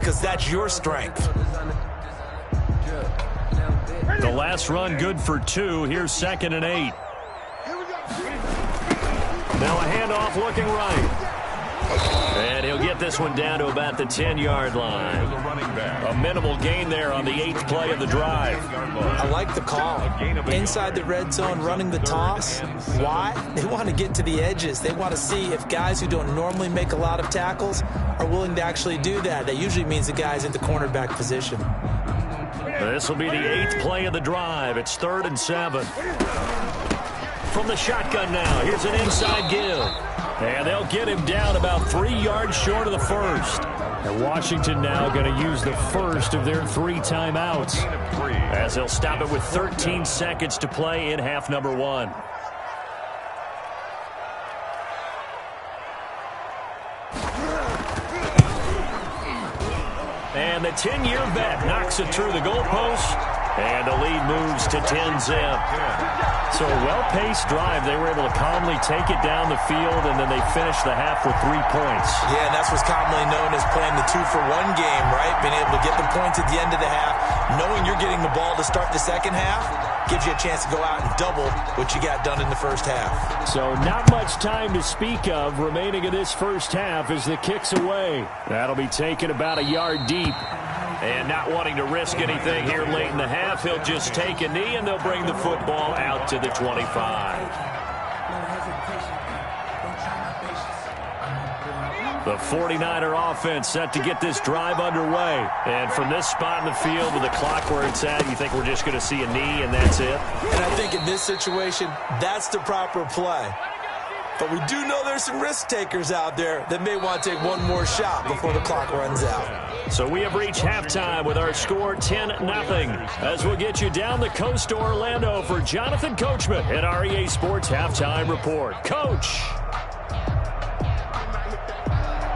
because that's your strength. The last run good for 2. Here's 2nd and 8. Now a handoff looking right. And he'll get this one down to about the 10-yard line. A minimal gain there on the 8th play of the drive. I like the call. Inside the red zone, running the toss. Why? They want to get to the edges. They want to see if guys who don't normally make a lot of tackles are willing to actually do that. That usually means the guy's in the cornerback position. This will be the 8th play of the drive. It's 3rd and 7. From the shotgun now, here's an inside give. And they'll get him down about 3 yards short of the first. And Washington now going to use the first of their 3 timeouts, as they'll stop it with 13 seconds to play in half number 1. And the 10-year vet knocks it through the goalpost. And the lead moves to 10-zip. So a well-paced drive. They were able to calmly take it down the field, and then they finished the half with 3 points. Yeah, and that's what's commonly known as playing the 2-for-1 game, right? Being able to get the points at the end of the half, knowing you're getting the ball to start the second half, gives you a chance to go out and double what you got done in the first half. So not much time to speak of remaining in this first half as the kick's away. That'll be taken about a yard deep. And not wanting to risk anything here late in the half, he'll just take a knee, and they'll bring the football out to the 25. The 49er offense set to get this drive underway. And from this spot in the field with the clock where it's at, you think we're just going to see a knee and that's it? And I think in this situation, that's the proper play. But we do know there's some risk takers out there that may want to take one more shot before the clock runs out. So we have reached halftime with our score 10-0. As we'll get you down the coast to Orlando for Jonathan Coachman at REA Sports Halftime Report. Coach.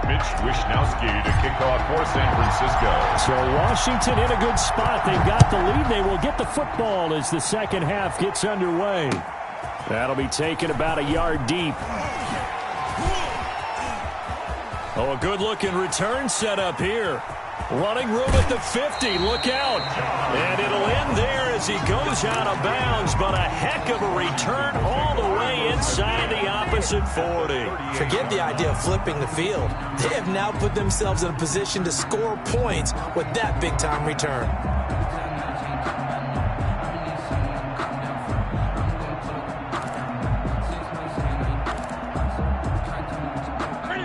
Mitch Wishnowski to kick off for San Francisco. So Washington in a good spot. They've got the lead. They will get the football as the second half gets underway. That'll be taken about a yard deep. Oh, a good-looking return set up here. Running room at the 50. Look out. And it'll end there as he goes out of bounds, but a heck of a return all the way inside the opposite 40. Forget the idea of flipping the field. They have now put themselves in a position to score points with that big-time return.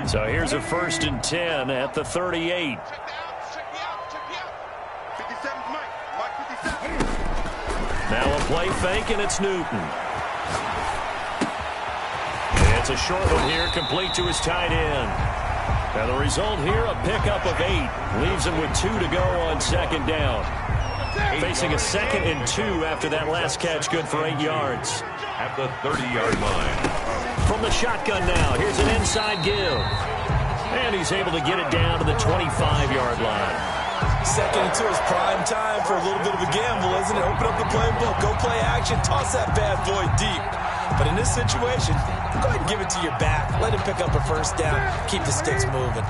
So here's a 1st and 10 at the 38. Now a play fake, and it's Newton. It's a short one here, complete to his tight end. And the result here, a pickup of 8. Leaves him with 2 to go on second down. Facing a 2nd and 2 after that last catch, good for 8 yards. At the 30-yard line. From the shotgun now, here's an inside give. And he's able to get it down to the 25-yard line. 2nd and 2 is prime time for a little bit of a gamble, isn't it? Open up the playbook, go play action, toss that bad boy deep. But in this situation, go ahead and give it to your back. Let him pick up a first down. Keep the sticks moving.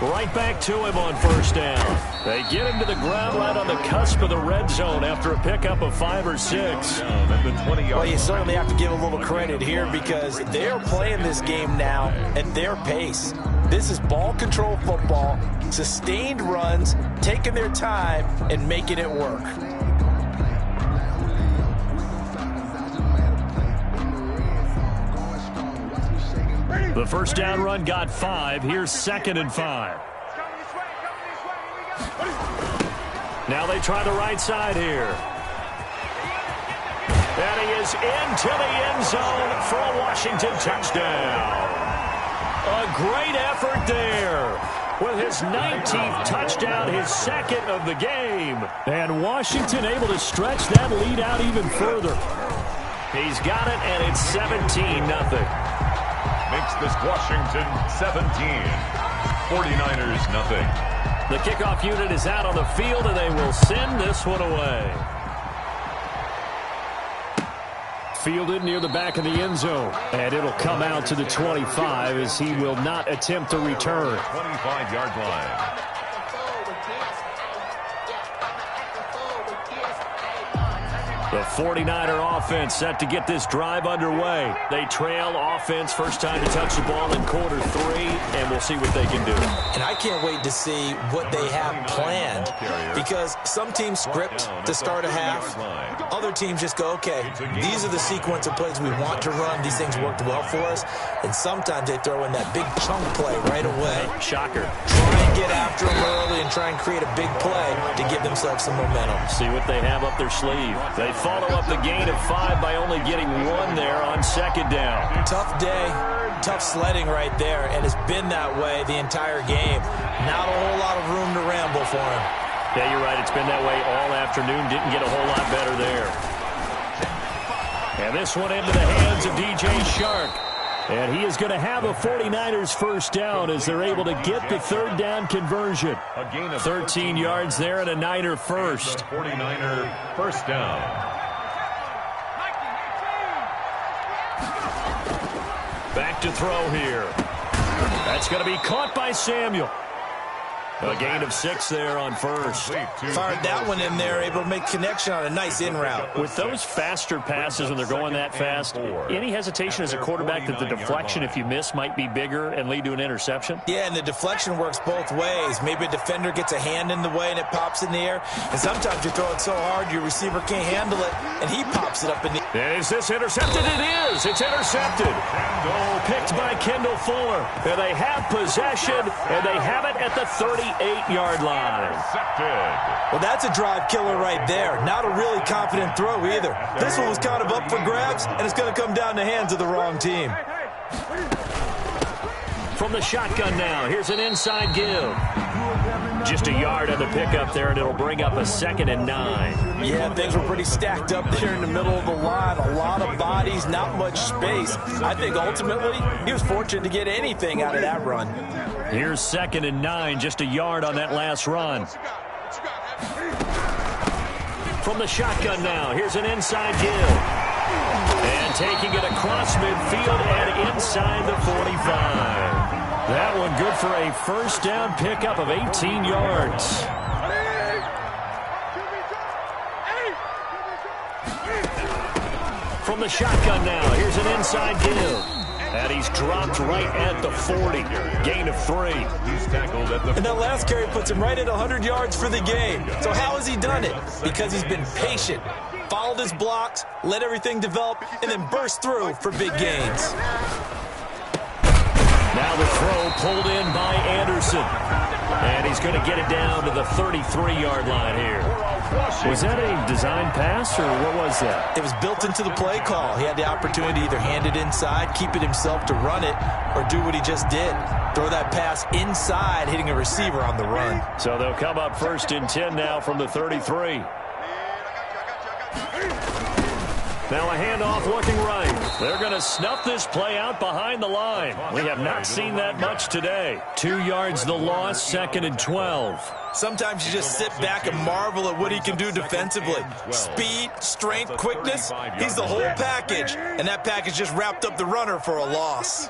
Right back to him on first down. They get him to the ground right on the cusp of the red zone after a pickup of 5 or 6. Well, you certainly have to give a little credit here because they're playing this game now at their pace. This is ball control football, sustained runs, taking their time, and making it work. The first down run got 5. Here's 2nd and 5. Now they try the right side here. And he is into the end zone for a Washington touchdown. A great effort there with his 19th touchdown, his 2nd of the game. And Washington able to stretch that lead out even further. He's got it, and it's 17-0. Makes this Washington 17. 49ers nothing. The kickoff unit is out on the field, and they will send this one away. fielded near the back of the end zone. And it'll come out to the 25 as he will not attempt to return. 25-yard line. The 49er offense set to get this drive underway. They trail offense, first time to touch the ball in quarter 3, and we'll see what they can do. And I can't wait to see what they have planned, because some teams script to start a half. Other teams just go, okay, these are the sequence of plays we want to run. These things worked well for us. And sometimes they throw in that big chunk play right away. Shocker. Try and get after them early and try and create a big play to give themselves some momentum. See what they have up their sleeve. They follow up the gain of 5 by only getting 1 there on second down. Tough day, tough sledding right there, and it's been that way the entire game. Not a whole lot of room to ramble for him. Yeah, you're right. It's been that way all afternoon. Didn't get a whole lot better there. And this one into the hands of DJ Shark. And he is going to have a 49ers first down as they're able to get the third down conversion. 13 yards there and a Niner first. 49er first down. Back to throw here. That's going to be caught by Samuel. A gain of 6 there on first. Fired that one in there, able to make connection on a nice in route. With those faster passes when they're going that fast, any hesitation as a quarterback that the deflection, if you miss, might be bigger and lead to an interception? Yeah, and the deflection works both ways. Maybe a defender gets a hand in the way and it pops in the air. And sometimes you throw it so hard your receiver can't handle it, and he pops it up in the air. Is this intercepted? It is. It's intercepted. Picked by Kendall Fuller. And they have possession, and they have it at the 38-yard line. Well, that's a drive killer right there. Not a really confident throw either. This one was kind of up for grabs, and it's going to come down the hands of the wrong team. From the shotgun now, here's an inside give. Just a yard on the pickup there, and it'll bring up a 2nd and 9. Yeah, things were pretty stacked up there in the middle of the line. A lot of bodies, not much space. I think ultimately he was fortunate to get anything out of that run. Here's 2nd and 9, just a yard on that last run. From the shotgun now, here's an inside give. And taking it across midfield and inside the 45. That one good for a first down pickup of 18 yards. From the shotgun now, here's an inside give. And he's dropped right at the 40. Gain of 3. He's tackled at the... And that last carry puts him right at 100 yards for the game. So how has he done it? Because he's been patient, followed his blocks, let everything develop, and then burst through for big gains. Now the throw pulled in by Anderson. And he's going to get it down to the 33-yard line here. Was that a design pass, or what was that? It was built into the play call. He had the opportunity to either hand it inside, keep it himself to run it, or do what he just did. Throw that pass inside, hitting a receiver on the run. So they'll come up 1st and 10 now from the 33. Now a handoff looking right. They're going to snuff this play out behind the line. We have not seen that much today. 2 yards the loss, 2nd and 12. Sometimes you just sit back and marvel at what he can do defensively. Speed, strength, quickness, he's the whole package. And that package just wrapped up the runner for a loss.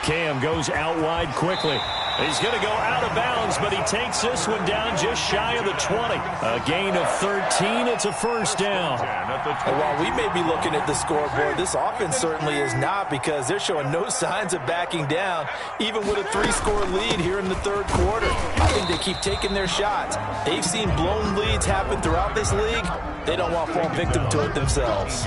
Cam goes out wide quickly. He's going to go out of bounds, but he takes this one down just shy of the 20. A gain of 13. It's a first down. And while we may be looking at the scoreboard, this offense certainly is not, because they're showing no signs of backing down, even with a 3-score lead here in the third quarter. I think they keep taking their shots. They've seen blown leads happen throughout this league. They don't want to fall victim to it themselves.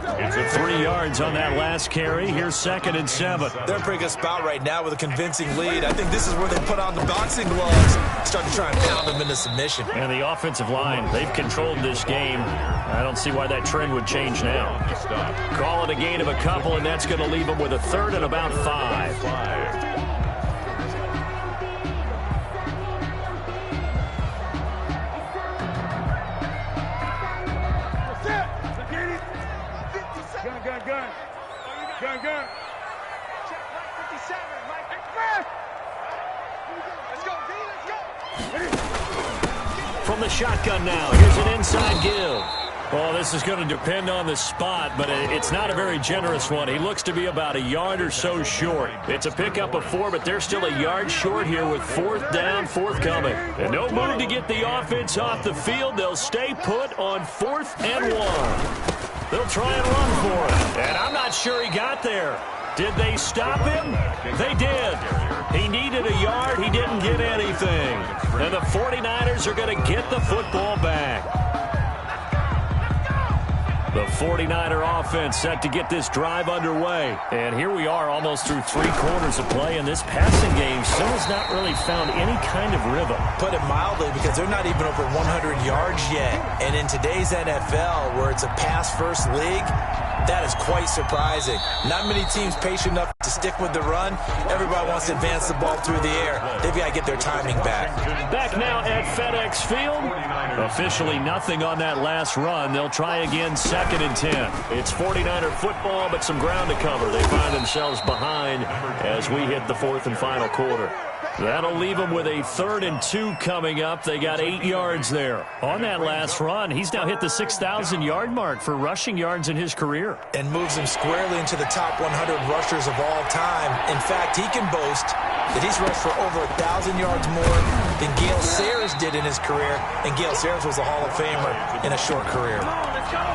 It's a 3 yards on that last carry. Here's 2nd and 7. They're in a pretty good spot right now with a convincing lead. I think this is where they put on the boxing gloves, start to try and pound them into submission. And the offensive line, they've controlled this game. I don't see why that trend would change now. Call it a gain of a couple, and that's going to leave them with a 3rd and about 5. Gun. Check 57, Mike. Let's go, D. Let's go. From the shotgun now, here's an inside give. Well, this is going to depend on the spot, but it's not a very generous one. He looks to be about a yard or so short. It's a pickup of 4, but they're still a yard short here with 4th down, forthcoming. And no move to get the offense off the field. They'll stay put on 4th and 1. They'll try and run for it. And I'm not sure he got there. Did they stop him? They did. He needed a yard. He didn't get anything. And the 49ers are going to get the football back. The 49er offense set to get this drive underway. And here we are almost through 3 quarters of play, and this passing game still has not really found any kind of rhythm. Put it mildly, because they're not even over 100 yards yet. And in today's NFL, where it's a pass-first league, that is quite surprising. Not many teams patient enough to stick with the run. Everybody wants to advance the ball through the air. They've got to get their timing back. Back now at FedEx Field. Officially nothing on that last run. They'll try again, 2nd and 10. It's 49er football, but some ground to cover. They find themselves behind as we hit the 4th and final quarter. That'll leave them with a 3rd and 2 coming up. They got 8 yards there. On that last run, he's now hit the 6,000-yard mark for rushing yards in his career. And moves him squarely into the top 100 rushers of all time. In fact, he can boast that he's rushed for over 1,000 yards more than Gale Sayers did in his career. And Gale Sayers was a Hall of Famer in a short career.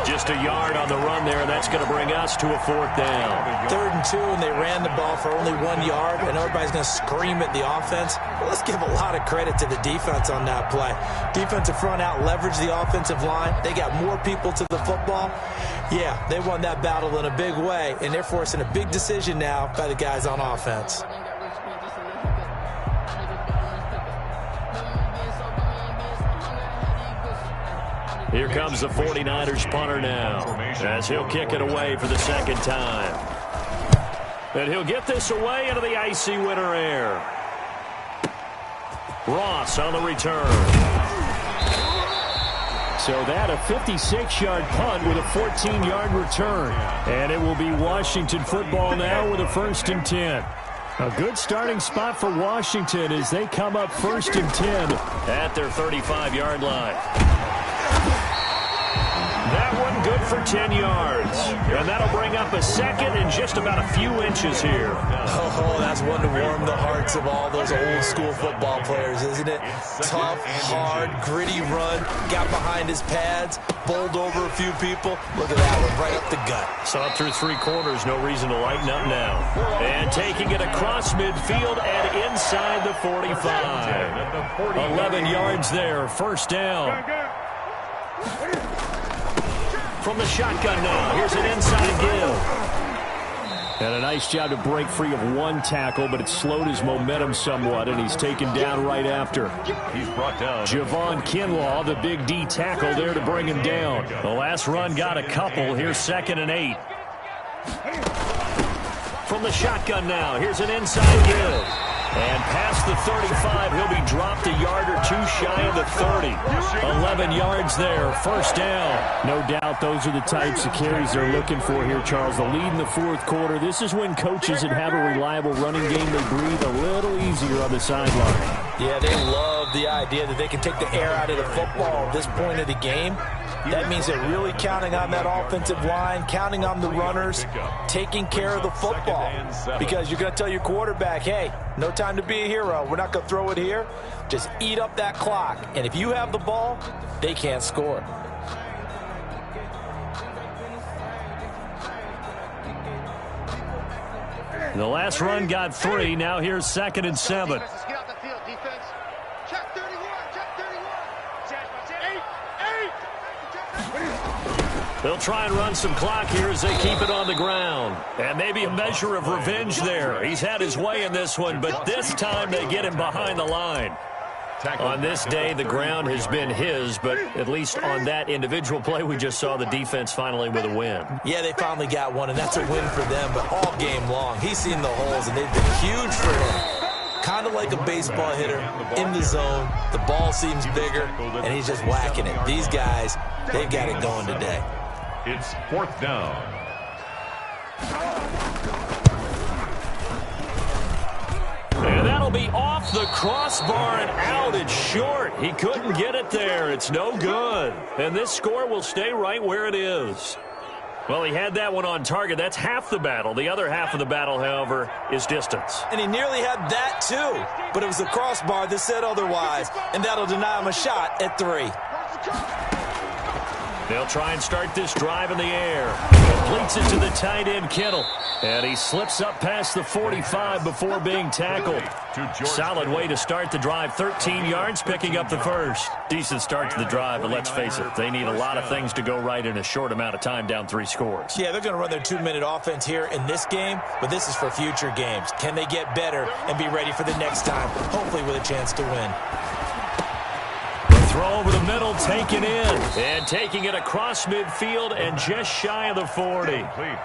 Just a yard on the run there, and that's going to bring us to a 4th down. 3rd and 2, and they ran the ball for only 1 yard, and everybody's going to scream at the offense. Well, let's give a lot of credit to the defense on that play. Defensive front out leveraged the offensive line. They got more people to the football. Yeah, they won that battle in a big way, and they're forcing a big decision now by the guys on offense. Here comes the 49ers punter now, as he'll kick it away for the 2nd time. And he'll get this away into the icy winter air. Ross on the return. So that a 56-yard punt with a 14-yard return. And it will be Washington football now with a 1st and 10. A good starting spot for Washington as they come up 1st and 10 at their 35-yard line. That one good for 10 yards. And that'll bring up a 2nd and just about a few inches here. Oh, that's one to warm the hearts of all those old-school football players, isn't it? Tough, hard, gritty run. Got behind his pads, bowled over a few people. Look at that one, right up the gut. Saw it through 3 quarters. No reason to lighten up now. And taking it across midfield and inside the 45. 11 yards there. 1st down. From the shotgun now, here's an inside give. And a nice job to break free of 1 tackle, but it slowed his momentum somewhat, and he's taken down right after. He's brought down. Javon Kinlaw, the big D tackle there to bring him down. The last run got a couple. Here's 2nd and 8. From the shotgun now, here's an inside give. And past the 35, he'll be dropped a yard or 2 shy of the 30. 11 yards there, 1st down. No doubt those are the types of carries they're looking for here, Charles. The lead in the 4th quarter. This is when coaches that have a reliable running game, they breathe a little easier on the sideline. Yeah, they love the idea that they can take the air out of the football at this point of the game. That means they're really counting on that offensive line, counting on the runners, taking care of the football. Because you're going to tell your quarterback, hey, no time to be a hero. We're not going to throw it here. Just eat up that clock. And if you have the ball, they can't score. The last run got 3. Now here's 2nd and 7. They'll try and run some clock here as they keep it on the ground. And maybe a measure of revenge there. He's had his way in this one, but this time they get him behind the line. On this day, the ground has been his, but at least on that individual play, we just saw the defense finally with a win. Yeah, they finally got one, and that's a win for them, but all game long, he's seen the holes, and they've been huge for him. Kind of like a baseball hitter in the zone. The ball seems bigger, and he's just whacking it. These guys, they've got it going today. It's 4th down. And that'll be off the crossbar and out. It's short. He couldn't get it there. It's no good. And this score will stay right where it is. Well, he had that one on target. That's half the battle. The other half of the battle, however, is distance. And he nearly had that, too. But it was the crossbar that said otherwise. And that'll deny him a shot at 3. They'll try and start this drive in the air. Completes it to the tight end, Kittle. And he slips up past the 45 before being tackled. Solid way to start the drive. 13 yards, picking up the first. Decent start to the drive, but let's face it, they need a lot of things to go right in a short amount of time, down 3 scores. Yeah, they're going to run their 2-minute offense here in this game, but this is for future games. Can they get better and be ready for the next time, hopefully with a chance to win? Throw over the middle, taken in. And taking it across midfield and just shy of the 40.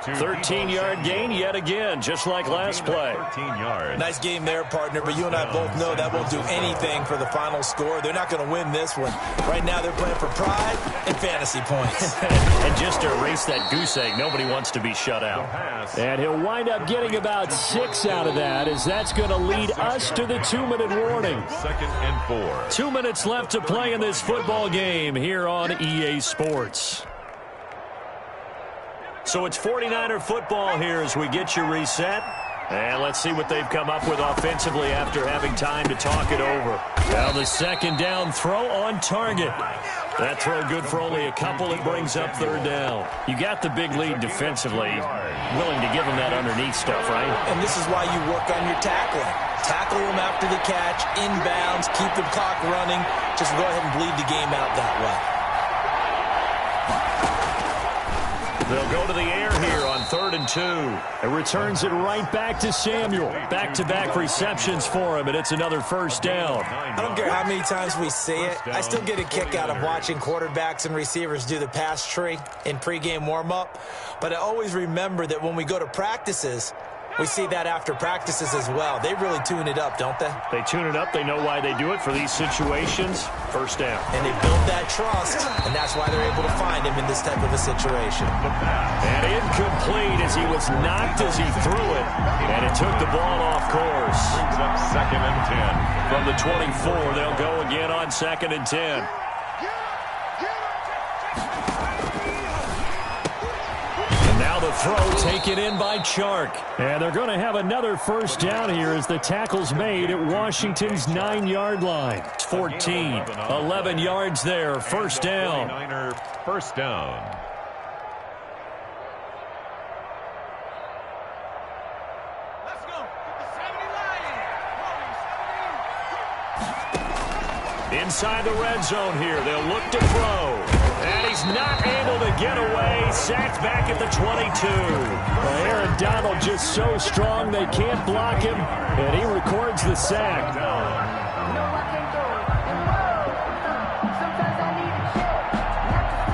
13-yard gain yet again, just like last play. 13 yards. Nice game there, partner, but you and I both know that won't do anything for the final score. They're not going to win this one. Right now they're playing for pride and fantasy points. And just to erase that goose egg, nobody wants to be shut out. And he'll wind up getting about 6 out of that, as that's going to lead us to the 2-minute warning. 2nd and 4. 2 minutes left to play in this football game here on EA Sports. So it's 49er football here as we get you reset. And let's see what they've come up with offensively after having time to talk it over. Now the second down throw on target. That throw good for only a couple. It brings up 3rd down. You got the big lead defensively. Willing to give them that underneath stuff, right? And this is why you work on your tackling. Tackle them after the catch, inbounds, keep the clock running. Just go ahead and bleed the game out that way. They'll go to the air here on 3rd and 2. It returns it right back to Samuel. Back-to-back receptions for him, and it's another 1st down. I don't care how many times we see it. I still get a kick out of watching quarterbacks and receivers do the pass tree in pregame warm-up. But I always remember that when we go to practices, we see that after practices as well. They really tune it up, don't they? They tune it up. They know why they do it for these situations. 1st down. And they build that trust, and that's why they're able to find him in this type of a situation. And incomplete as he was knocked as he threw it. And it took the ball off course. Brings up 2nd and 10. From the 24, they'll go again on 2nd and 10. The throw taken in by Chark. And they're going to have another 1st down here as the tackle's made at Washington's 9-yard line. It's 14. 11 yards there. 1st down. 1st down. Let's go. Get the 70 line. Inside the red zone here. They'll look to throw. And he's not able to get away. Sacked back at the 22. Well, Aaron Donald just so strong they can't block him, and he records the sack.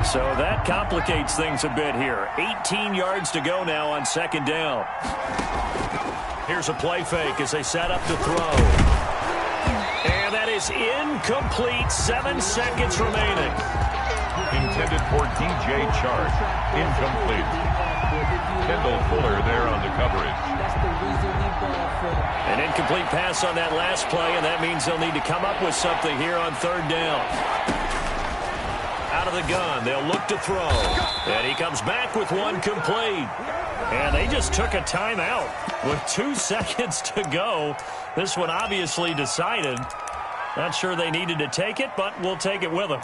So that complicates things a bit here. 18 yards to go now on 2nd down. Here's a play fake as they set up to throw. And that is incomplete. 7 seconds remaining. Intended for DJ Chark. Incomplete. Kendall Fuller there on the coverage. An incomplete pass on that last play, and that means they'll need to come up with something here on 3rd down. Out of the gun, they'll look to throw. And he comes back with one complete. And they just took a timeout with 2 seconds to go. This one obviously decided. Not sure they needed to take it, but we'll take it with them.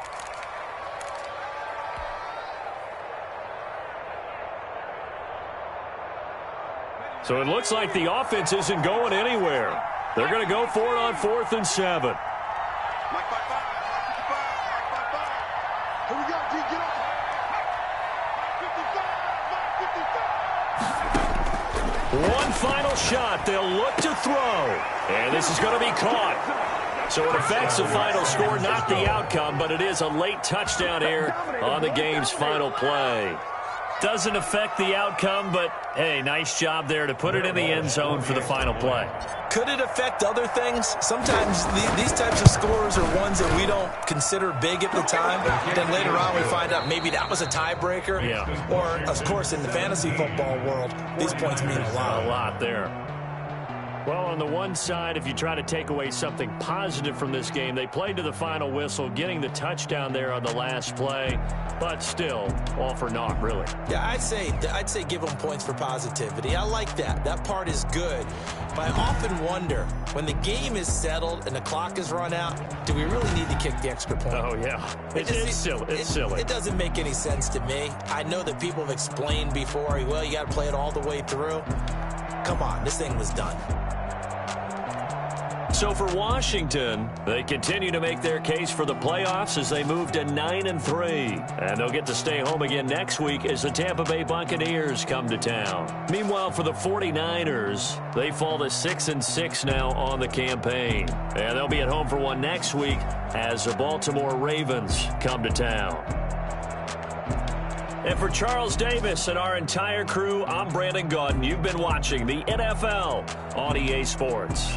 So it looks like the offense isn't going anywhere. They're going to go for it on 4th and 7. Here we go, G, get up. 55. One final shot. They'll look to throw. And this is going to be caught. So it affects the final score, not the outcome, but it is a late touchdown here on the game's final play. Doesn't affect the outcome, but, hey, nice job there to put it in the end zone for the final play. Could it affect other things? Sometimes these types of scores are ones that we don't consider big at the time. Then later on we find out maybe that was a tiebreaker. Yeah. Or, of course, in the fantasy football world, these points mean a lot. A lot there. Well, on the one side, if you try to take away something positive from this game, they played to the final whistle, getting the touchdown there on the last play, but still, all for naught, really. Yeah, I'd say give them points for positivity. I like that. That part is good. But I often wonder, when the game is settled and the clock is run out, do we really need to kick the extra point? Oh, yeah. It's silly. It's silly. It doesn't make any sense to me. I know that people have explained before, well, you got to play it all the way through. Come on, this thing was done. So for Washington, they continue to make their case for the playoffs as they move to 9-3. And they'll get to stay home again next week as the Tampa Bay Buccaneers come to town. Meanwhile, for the 49ers, they fall to 6-6 now on the campaign. And they'll be at home for one next week as the Baltimore Ravens come to town. And for Charles Davis and our entire crew, I'm Brandon Gaudin. You've been watching the NFL on EA Sports.